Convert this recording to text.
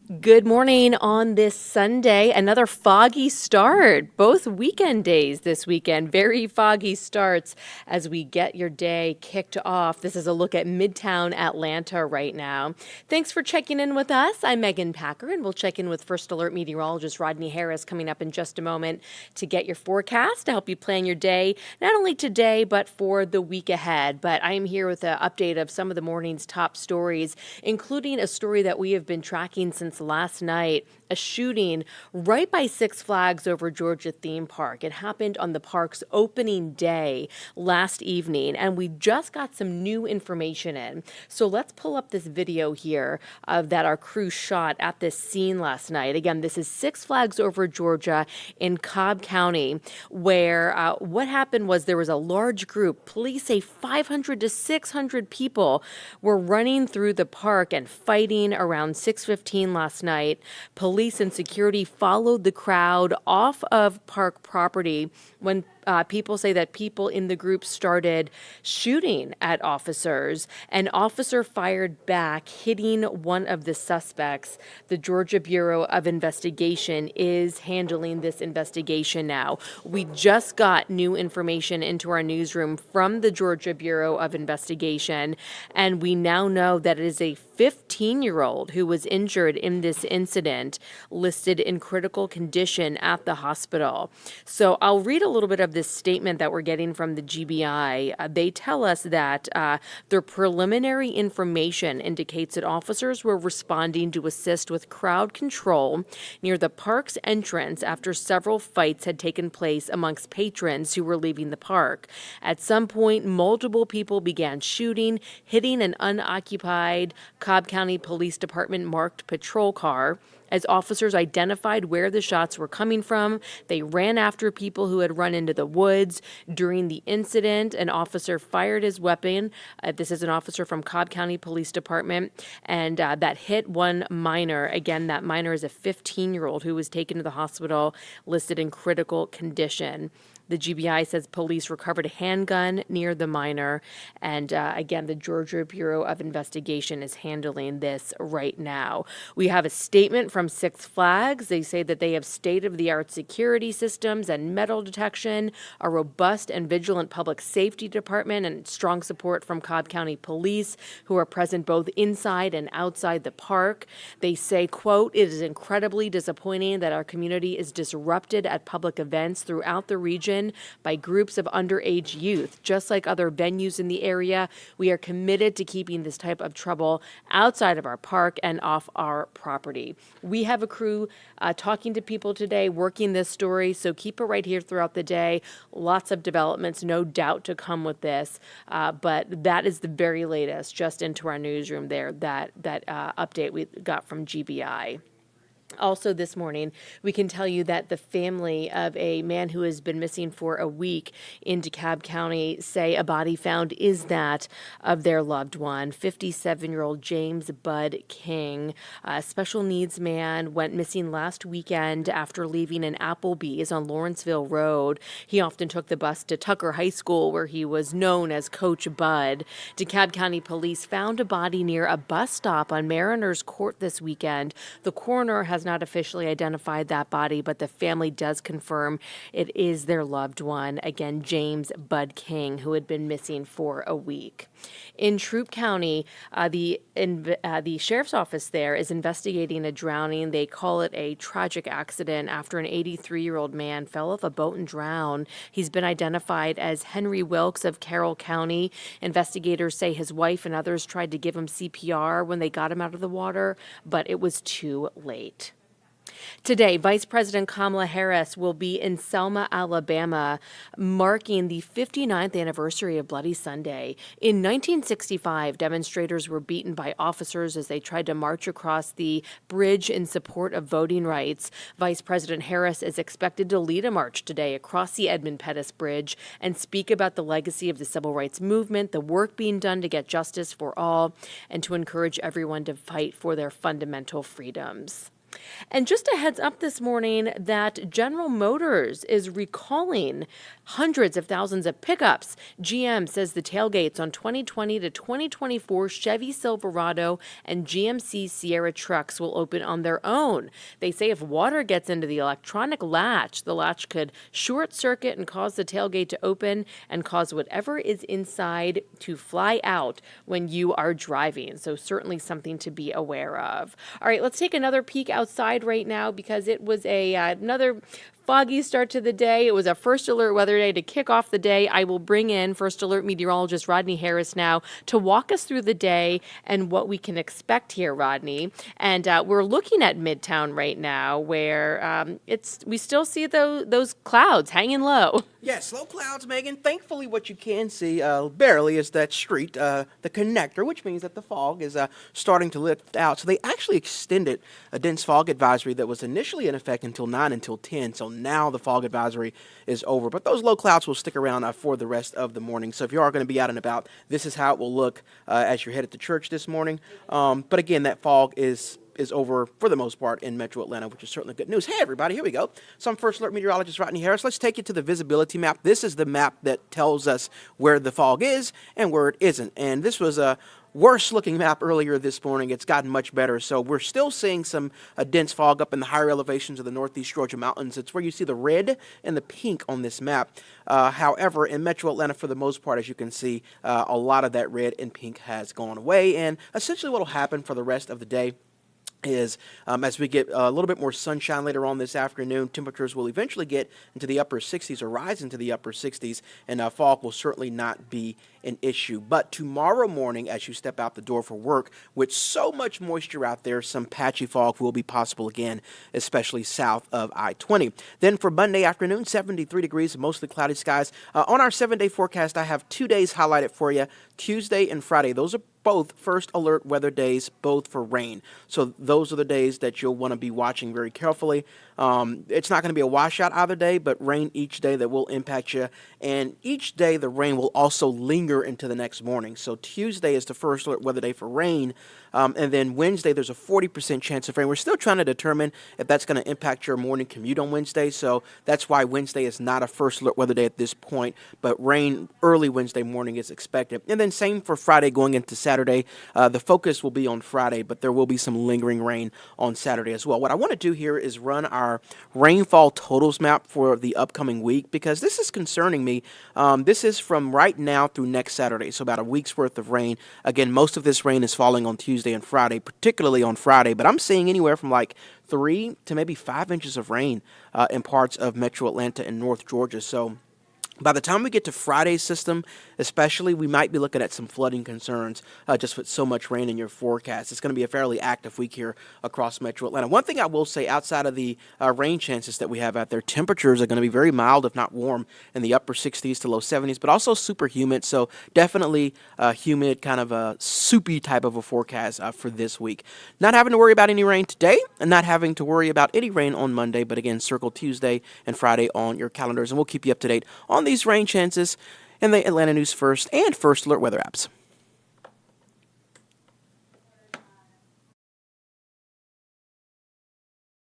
Good morning on this Sunday. Another foggy start. Both weekend days this weekend. Very foggy starts as we get your day kicked off. This is a look at Midtown Atlanta right now. Thanks for checking in with us. I'm Megan Packer, and we'll check in with First Alert meteorologist Rodney Harris coming up in just a moment to get your forecast to help you plan your day, not only today, but for the week ahead. But I am here with an update of some of the morning's top stories, including a story that we have been tracking since last night, a shooting right by Six Flags Over Georgia theme park. It happened on the park's opening day last evening, and we just got some new information in. So let's pull up this video here that our crew shot at this scene last night. Again, this is Six Flags Over Georgia in Cobb County, where what happened was there was a large group, police say 500 to 600 people were running through the park and fighting around 6:15 last night. Police and security followed the crowd off of park property when people say that people in the group started shooting at officers. An officer fired back, hitting one of the suspects. The Georgia Bureau of Investigation is handling this investigation now. We just got new information into our newsroom from the Georgia Bureau of Investigation, and we now know that it is a 15-year-old who was injured in this incident, listed in critical condition at the hospital. So I'll read a little bit of this statement that we're getting from the GBI. They tell us that their preliminary information indicates that officers were responding to assist with crowd control near the park's entrance after several fights had taken place amongst patrons who were leaving the park. At some point, multiple people began shooting, hitting an unoccupied Cobb County Police Department marked patrol car. As officers identified where the shots were coming from, they ran after people who had run into the woods. During the incident, an officer fired his weapon. This is an officer from Cobb County Police Department, and that hit one minor. Again, that minor is a 15-year-old who was taken to the hospital, listed in critical condition. The GBI says police recovered a handgun near the minor. And again, the Georgia Bureau of Investigation is handling this right now. We have a statement from Six Flags. They say that they have state-of-the-art security systems and metal detection, a robust and vigilant public safety department, and strong support from Cobb County Police, who are present both inside and outside the park. They say, quote, "It is incredibly disappointing that our community is disrupted at public events throughout the region by groups of underage youth. Just like other venues in the area, we are committed to keeping this type of trouble outside of our park and off our property." We have a crew talking to people today, working this story, so keep it right here throughout the day. Lots of developments, no doubt, to come with this, but that is the very latest just into our newsroom there, that update we got from GBI. Also this morning, we can tell you that the family of a man who has been missing for a week in DeKalb County say a body found is that of their loved one, 57-year-old James Bud King. A special needs man went missing last weekend after leaving an Applebee's on Lawrenceville Road. He often took the bus to Tucker High School, where he was known as Coach Bud. DeKalb County Police found a body near a bus stop on Mariners Court this weekend. The coroner has not officially identified that body, but the family does confirm it is their loved one. Again, James Bud King, who had been missing for a week. In Troup County, the sheriff's office there is investigating a drowning. They call it a tragic accident after an 83-year-old man fell off a boat and drowned. He's been identified as Henry Wilkes of Carroll County. Investigators say his wife and others tried to give him CPR when they got him out of the water, but it was too late. Today, Vice President Kamala Harris will be in Selma, Alabama, marking the 59th anniversary of Bloody Sunday. In 1965, demonstrators were beaten by officers as they tried to march across the bridge in support of voting rights. Vice President Harris is expected to lead a march today across the Edmund Pettus Bridge and speak about the legacy of the civil rights movement, the work being done to get justice for all, and to encourage everyone to fight for their fundamental freedoms. And just a heads up this morning that General Motors is recalling hundreds of thousands of pickups. GM says the tailgates on 2020 to 2024 Chevy Silverado and GMC Sierra trucks will open on their own. They say if water gets into the electronic latch, the latch could short circuit and cause the tailgate to open and cause whatever is inside to fly out when you are driving. So certainly something to be aware of. All right, let's take another peek outside right now because it was another foggy start to the day. It was a first alert weather day to kick off the day. I will bring in first alert meteorologist Rodney Harris now to walk us through the day and what we can expect here, Rodney. And we're looking at Midtown right now where we still see those clouds hanging low. Yes, low clouds, Megan. Thankfully, what you can see barely is that street, the connector, which means that the fog is starting to lift out. So they actually extended a dense fog advisory that was initially in effect until 9 until 10. So now the fog advisory is over. But those low clouds will stick around for the rest of the morning. So if you are going to be out and about, this is how it will look as you're headed to church this morning. But again, that fog is over for the most part in Metro Atlanta, which is certainly good news. Hey, everybody, here we go. So I'm First Alert Meteorologist Rodney Harris. Let's take you to the visibility map. This is the map that tells us where the fog is and where it isn't. And this was a worse looking map earlier this morning. It's gotten much better. So we're still seeing some dense fog up in the higher elevations of the northeast Georgia mountains. It's where you see the red and the pink on this map. However, in Metro Atlanta, for the most part, as you can see, a lot of that red and pink has gone away. And essentially what will happen for the rest of the day is as we get a little bit more sunshine later on this afternoon, temperatures will eventually get into the upper 60s or rise into the upper 60s, and fog will certainly not be an issue. But tomorrow morning, as you step out the door for work, with so much moisture out there, some patchy fog will be possible again, especially south of I-20. Then for Monday afternoon, 73 degrees, mostly cloudy skies. On our 7-day forecast, I have 2 days highlighted for you, Tuesday and Friday. Those are both first alert weather days, both for rain. So those are the days that you'll want to be watching very carefully. It's not going to be a washout either day, but rain each day that will impact you. And each day the rain will also linger into the next morning. So Tuesday is the first alert weather day for rain. And then Wednesday, there's a 40% chance of rain. We're still trying to determine if that's going to impact your morning commute on Wednesday. So that's why Wednesday is not a first alert weather day at this point. But rain early Wednesday morning is expected. And then same for Friday going into Saturday. The focus will be on Friday, but there will be some lingering rain on Saturday as well. What I want to do here is run our rainfall totals map for the upcoming week because this is concerning me. This is from right now through next Saturday, so about a week's worth of rain. Again, most of this rain is falling on Tuesday and Friday, particularly on Friday, but I'm seeing anywhere from like 3 to maybe 5 inches of rain in parts of Metro Atlanta and North Georgia. So by the time we get to Friday's system, especially, we might be looking at some flooding concerns just with so much rain in your forecast. It's going to be a fairly active week here across Metro Atlanta. One thing I will say, outside of the rain chances that we have out there, temperatures are going to be very mild, if not warm, in the upper 60s to low 70s, but also super humid. So definitely humid, kind of a soupy type of a forecast for this week. Not having to worry about any rain today and not having to worry about any rain on Monday, but again, circle Tuesday and Friday on your calendars, and we'll keep you up to date on these rain chances in the Atlanta News First and First Alert weather apps.